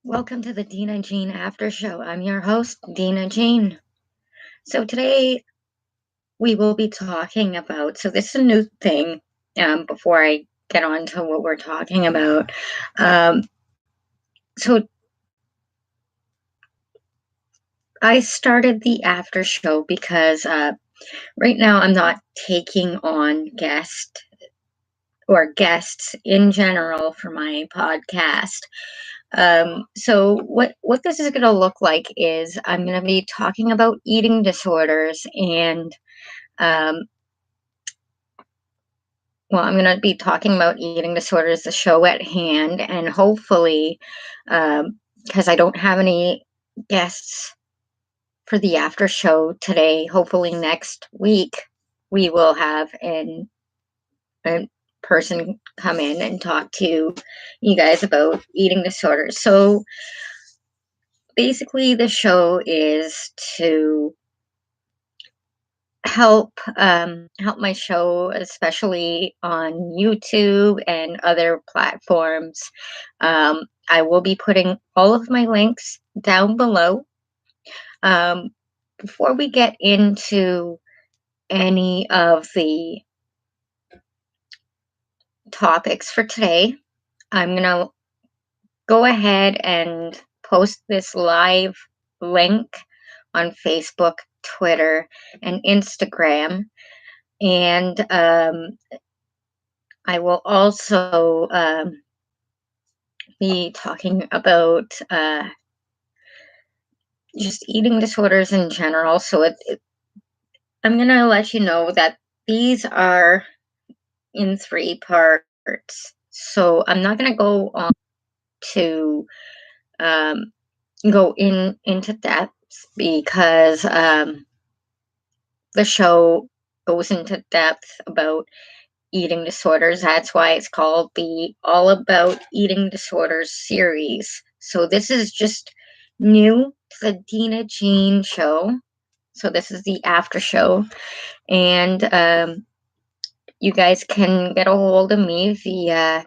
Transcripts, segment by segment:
Welcome to the Deanna Jean After Show. I'm your host, Deanna Jean. So today we will be talking about, this is a new thing before I get on to what we're talking about. So I started the after show because right now I'm not taking on guests in general for my podcast. So what this is going to look like is I'm going to be talking about eating disorders and I'm going to be talking about eating disorders, the show at hand, and hopefully, because I don't have any guests for the after show today, hopefully next week we will have a person come in and talk to you guys about eating disorders. So basically the show is to help my show, especially on YouTube and other platforms. I will be putting all of my links down below. Before we get into any of the topics for today, I'm gonna go ahead and post this live link on Facebook, Twitter, and Instagram. And I will also be talking about just eating disorders in general. So I'm going to let you know that these are in 3 parts. So I'm not going to go on to go into depth because the show goes into depth about eating disorders. That's why it's called the All About Eating Disorders series. So this is just new to the Deanna Jean show. So this is the after show. And you guys can get a hold of me via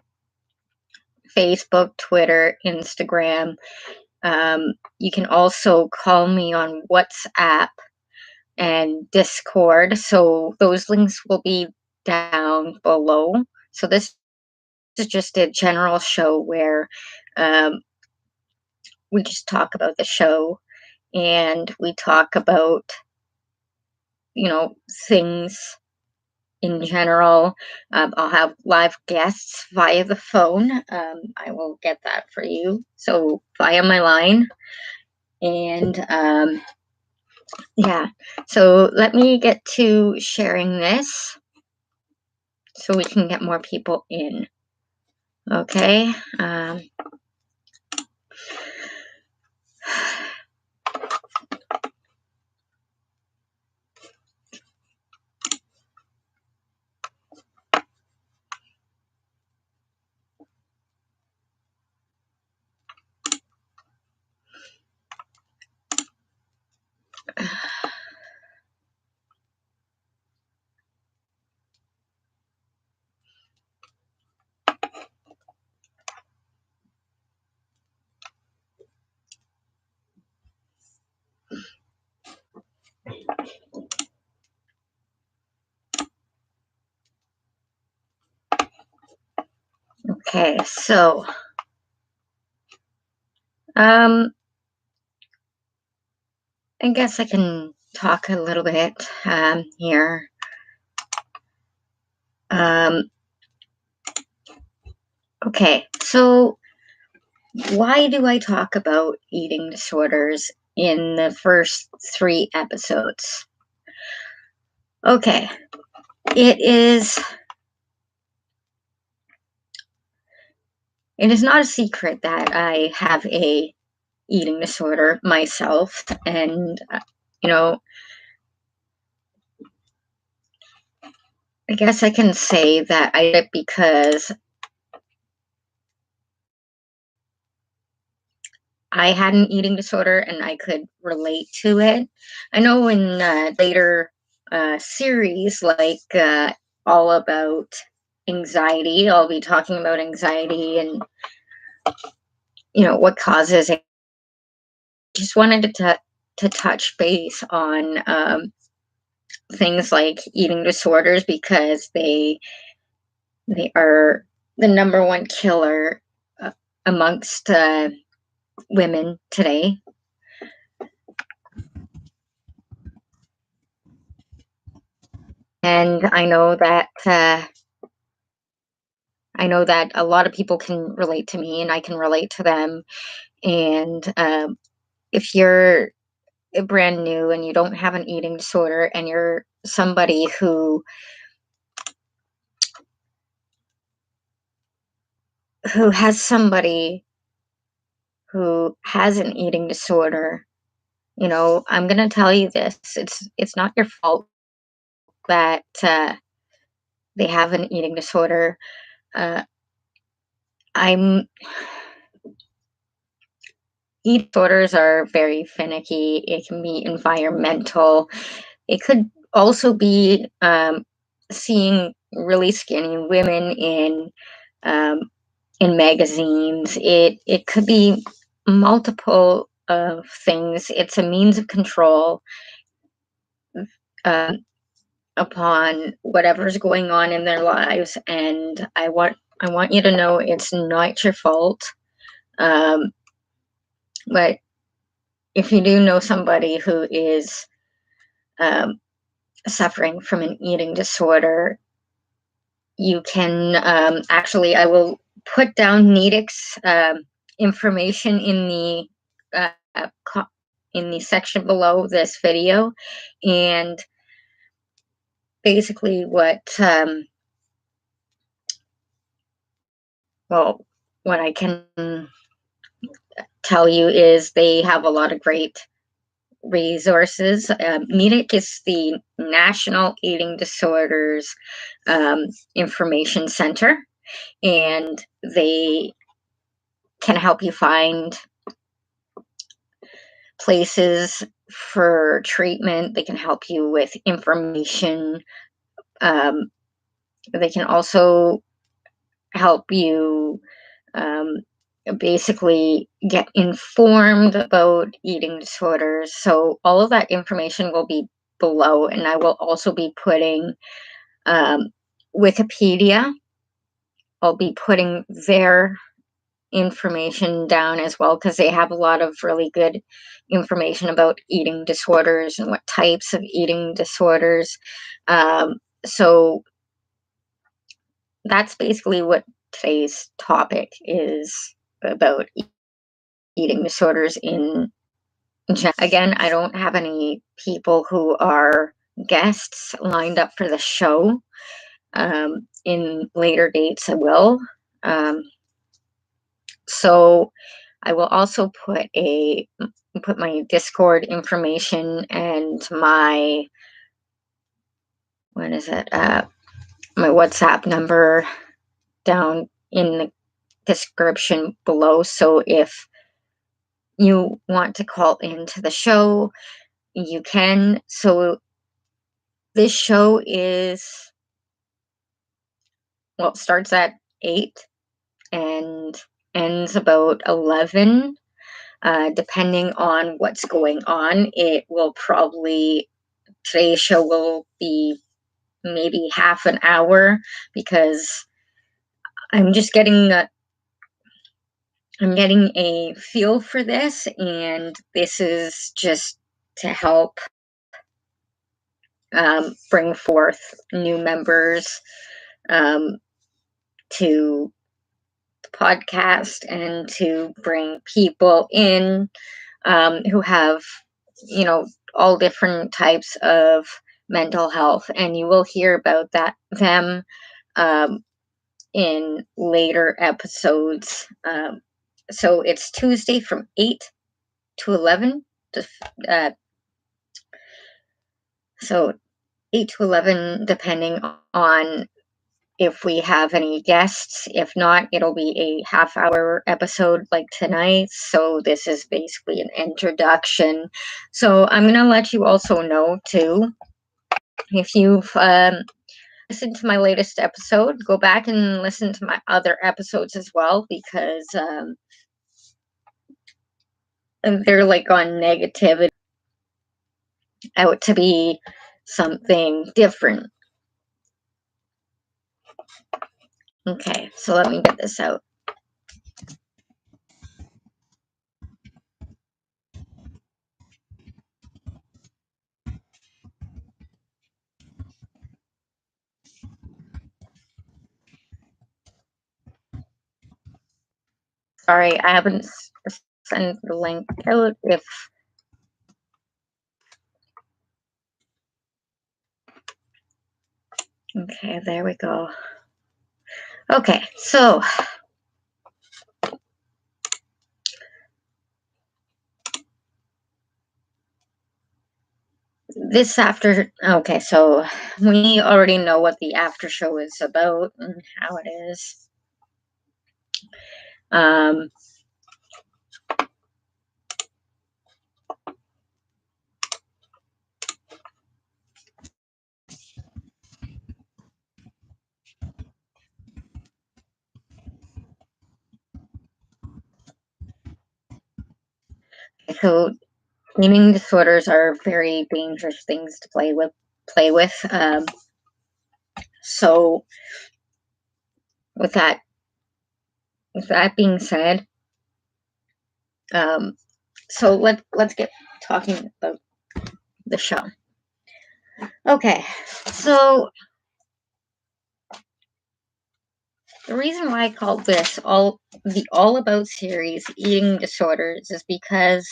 Facebook, Twitter, Instagram. You can also call me on WhatsApp and Discord. So those links will be down below. So this is just a general show where we just talk about the show and we talk about, things in general. I'll have live guests via the phone. I will get that for you. So via my line. And yeah, so let me get to sharing this so we can get more people in. Okay. Okay, so I guess I can talk a little bit here. Okay, so why do I talk about eating disorders in the first 3 episodes? Okay, it is not a secret that I have a eating disorder myself, and I guess I can say that I did it because I had an eating disorder and I could relate to it. I know in later series, like all about anxiety, I'll be talking about anxiety and what causes it. Just wanted to touch base on things like eating disorders, because they are the number one killer amongst women today. And I know that a lot of people can relate to me, and I can relate to them. And if you're brand new and you don't have an eating disorder, and you're somebody who has somebody who has an eating disorder, I'm gonna tell you this: it's not your fault that they have an eating disorder. Uh, I'm Eating disorders are very finicky. It can be environmental. It could also be seeing really skinny women um, in magazines. It could be multiple things. It's a means of control um, upon whatever's going on in their lives, and I want you to know it's not your fault. Um, but if you do know somebody who is um, suffering from an eating disorder, you can actually, I will put down NEDIC's information in the section below this video. And basically what I can tell you is they have a lot of great resources. NEDIC is the National Eating Disorders Information Center, and they can help you find places for treatment. They can help you with information. Um, they can also help you um, basically get informed about eating disorders. So all of that information will be below, and I will also be putting Wikipedia. I'll be putting their information down as well, because they have a lot of really good information about eating disorders and what types of eating disorders. So that's basically what today's topic is about: eating disorders in general. Again, I don't have any people who are guests lined up for the show. In later dates, I will. So I will also put my Discord information and my what is it? My WhatsApp number down in the description below. So if you want to call into the show, you can. So this show starts at 8 and ends about 11. Depending on what's going on, today's show will be maybe half an hour, because I'm just I'm getting a feel for this, and this is just to help bring forth new members to the podcast, and to bring people in who have, all different types of mental health, and you will hear about them um, in later episodes. So it's Tuesday from 8 to 11. Uh, so 8 to 11, depending on if we have any guests. If not, it'll be a half-hour episode like tonight. So this is basically an introduction. So I'm going to let you also know, too, if you've listened to my latest episode, go back and listen to my other episodes as well, because they're like on negativity out to be something different. Okay, so let me get this out. Sorry, I haven't sent the link out. Okay, there we go. Okay, so okay, so we already know what the after show is about and how it is. So eating disorders are very dangerous things to play with. So with that being said, so let's get talking about the show. Okay, so the reason why I called this All About series Eating Disorders is because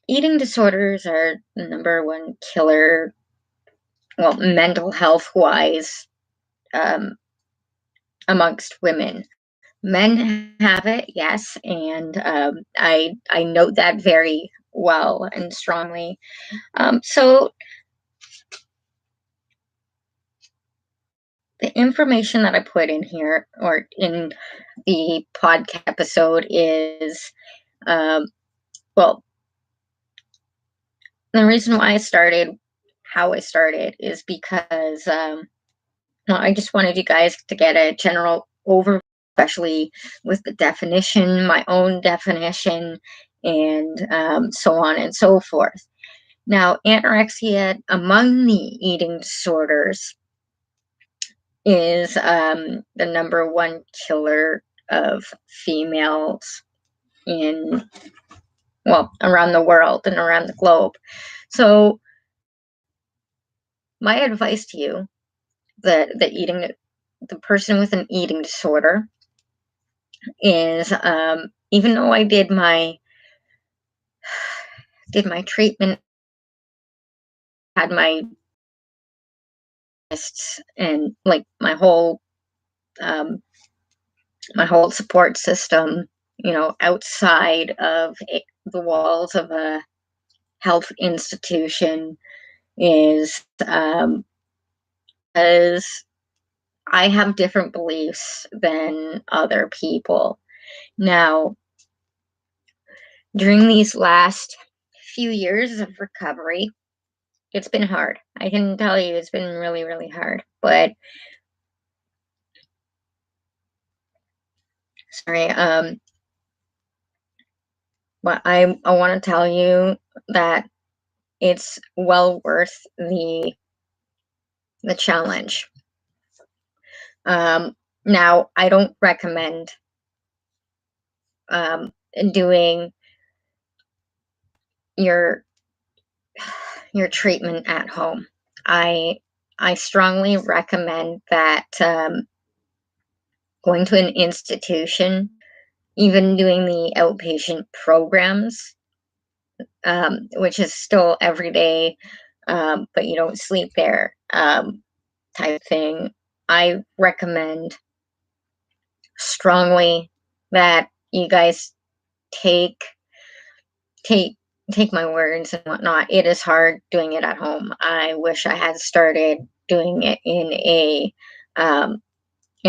eating disorders are the #1 killer, well, mental health wise, amongst women. Men have it, yes, and I note that very well and strongly. So the information that I put in here or in the podcast episode is, well, the reason why how I started is because, well, I just wanted you guys to get a general overview, especially with the definition, my own definition, and so on and so forth. Now, anorexia among the eating disorders is the #1 killer of females around the world and around the globe. So my advice to you, the person with an eating disorder, is, even though I did my treatment, had my tests and like um, my whole support system, outside of the walls of a health institution, is because I have different beliefs than other people. Now, during these last few years of recovery, it's been hard. I can tell you it's been really, really hard. But sorry, but I want to tell you that it's well worth the challenge. Now, I don't recommend doing your treatment at home. I strongly recommend that going to an institution, even doing the outpatient programs, which is still every day, but you don't sleep there, type thing. I recommend strongly that you guys take my words and whatnot. It is hard doing it at home. I wish I had started doing it in a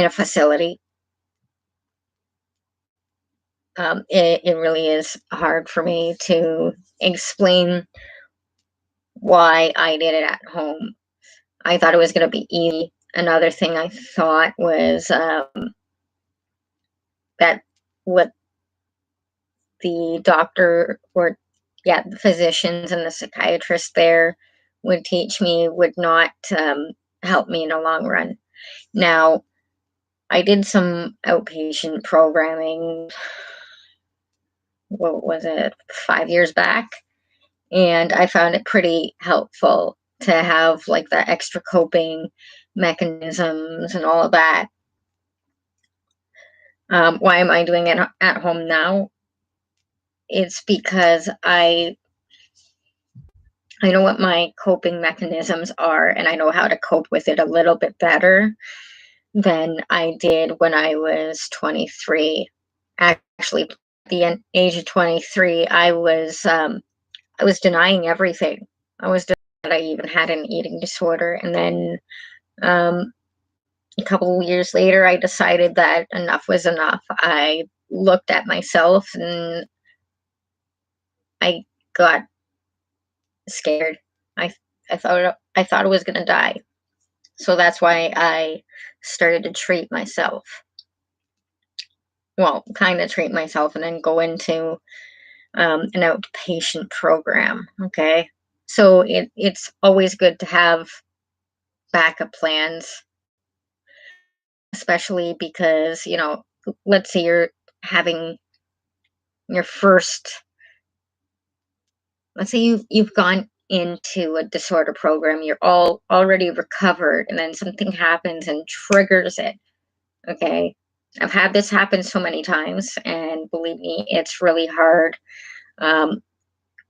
facility. It really is hard for me to explain why I did it at home. I thought it was going to be easy. Another thing I thought was that what the doctor, or the physicians and the psychiatrists there would teach me would not help me in the long run. Now, I did some outpatient programming, what was it, 5 years back, and I found it pretty helpful to have like the extra coping mechanisms and all of that. Why am I doing it at home now? It's because I know what my coping mechanisms are, and I know how to cope with it a little bit better than I did when I was 23. Actually, at the age of 23, I was denying everything. I was denying that I even had an eating disorder, and then a couple of years later, I decided that enough was enough. I looked at myself and I got scared. I I thought I was gonna die. So that's why I started to treat myself. Well, kind of treat myself, and then go into an outpatient program. Okay, so it's always good to have backup plans, especially because let's say you're having your first. Let's say you've gone into a disorder program, you're all already recovered, and then something happens and triggers it. Okay, I've had this happen so many times, and believe me, it's really hard um,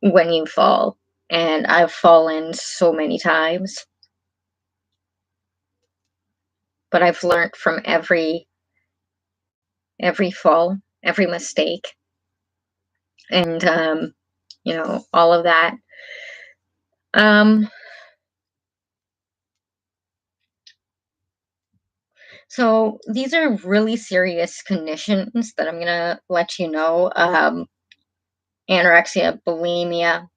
when you fall. And I've fallen so many times, but I've learned from every fall, every mistake, and all of that. Um, so these are really serious conditions that I'm gonna let you know. Anorexia, bulimia,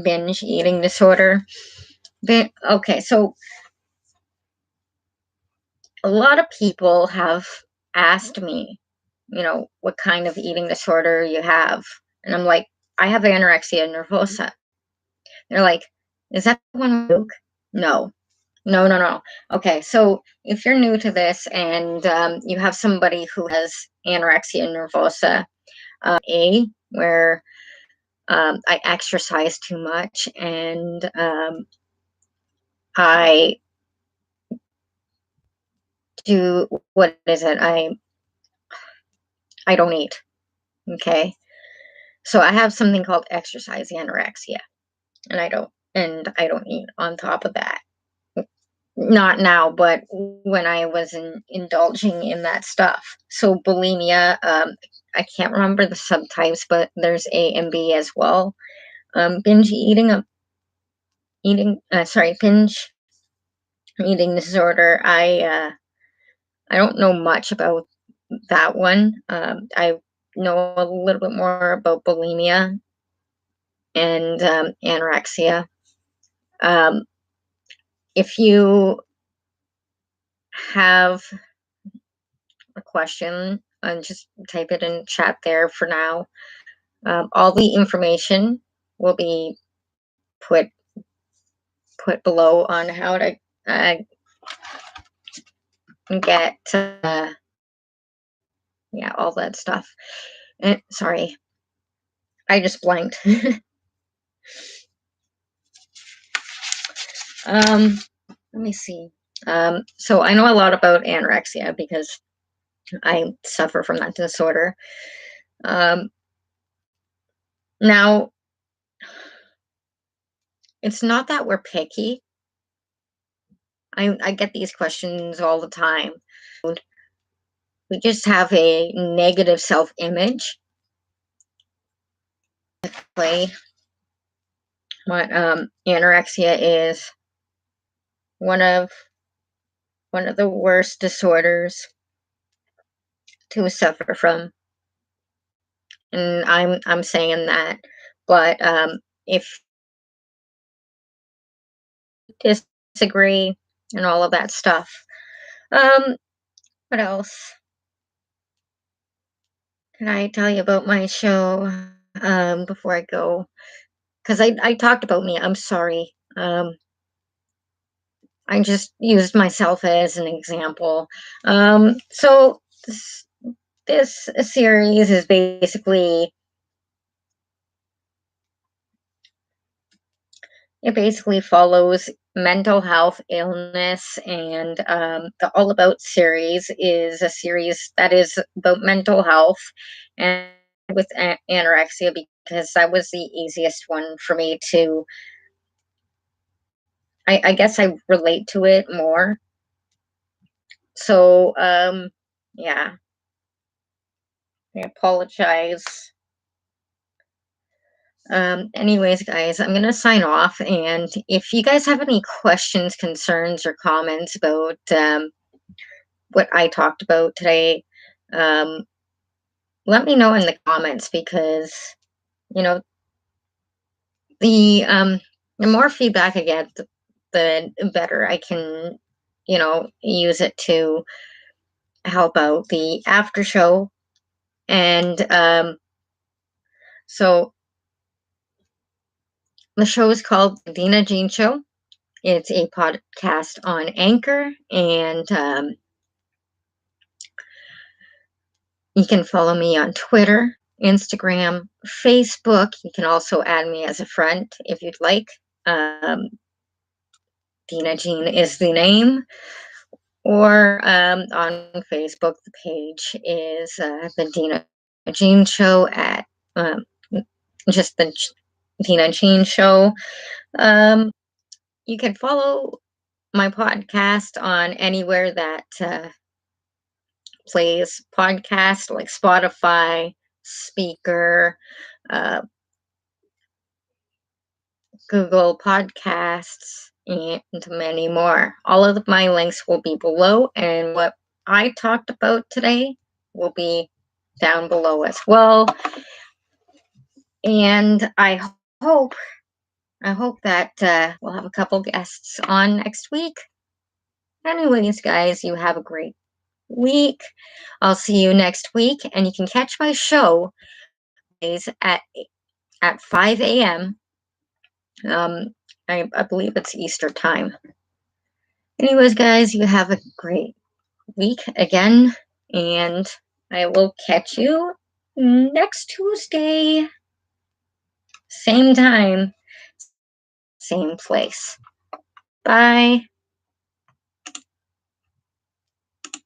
binge eating disorder. Okay, so a lot of people have asked me, what kind of eating disorder you have. And I'm like, I have anorexia nervosa. They're like, is that the one with Luke? No, no, no, no. Okay, so if you're new to this and you have somebody who has anorexia nervosa, where I exercise too much, and I do, what is it? I don't eat. Okay. So I have something called exercise anorexia, and I don't eat on top of that. Not now, but when I was indulging in that stuff. So bulimia, I can't remember the subtypes, but there's A and B as well. Binge eating, binge eating disorder. I don't know much about that one. I know a little bit more about bulimia and anorexia. Um, if you have a question, just type it in chat there for now. All the information will be put below on how to get all that stuff. And sorry, I just blanked. Let me see. So I know a lot about anorexia because I suffer from that disorder. Now, it's not that we're picky. I get these questions all the time. We just have a negative self-image. What anorexia is one of the worst disorders to suffer from, and I'm saying that. But if you disagree and all of that stuff, what else can I tell you about my show? before I go, because I talked about me. I'm sorry. I just used myself as an example. So this series is basically it basically follows mental health, illness, and the All About series is a series that is about mental health and with anorexia because that was the easiest one for me to. I guess I relate to it more. So yeah, I apologize. Anyways, guys, I'm gonna sign off. And if you guys have any questions, concerns, or comments about what I talked about today, um, let me know in the comments because you know the um, the more feedback I get, the better I can use it to help out the after show. And so the show is called the Deanna Jean Show. It's a podcast on Anchor, and you can follow me on Twitter, Instagram, Facebook. You can also add me as a friend if you'd like. Um, Deanna Jean is the name, or on Facebook, the page is the Deanna Jean Show at um, just the Deanna Jean Show. Um, you can follow my podcast on anywhere that plays podcast, like Spotify, Speaker, uh, Google Podcasts, and many more. All of my links will be below, and what I talked about today will be down below as well. And hope I hope that we'll have a couple guests on next week. Anyways, guys, you have a great week. I'll see you next week, and you can catch my show at 5 a.m. Um, I believe it's Easter time. Anyways, guys, you have a great week again, and I will catch you next Tuesday. Same time, same place. Bye.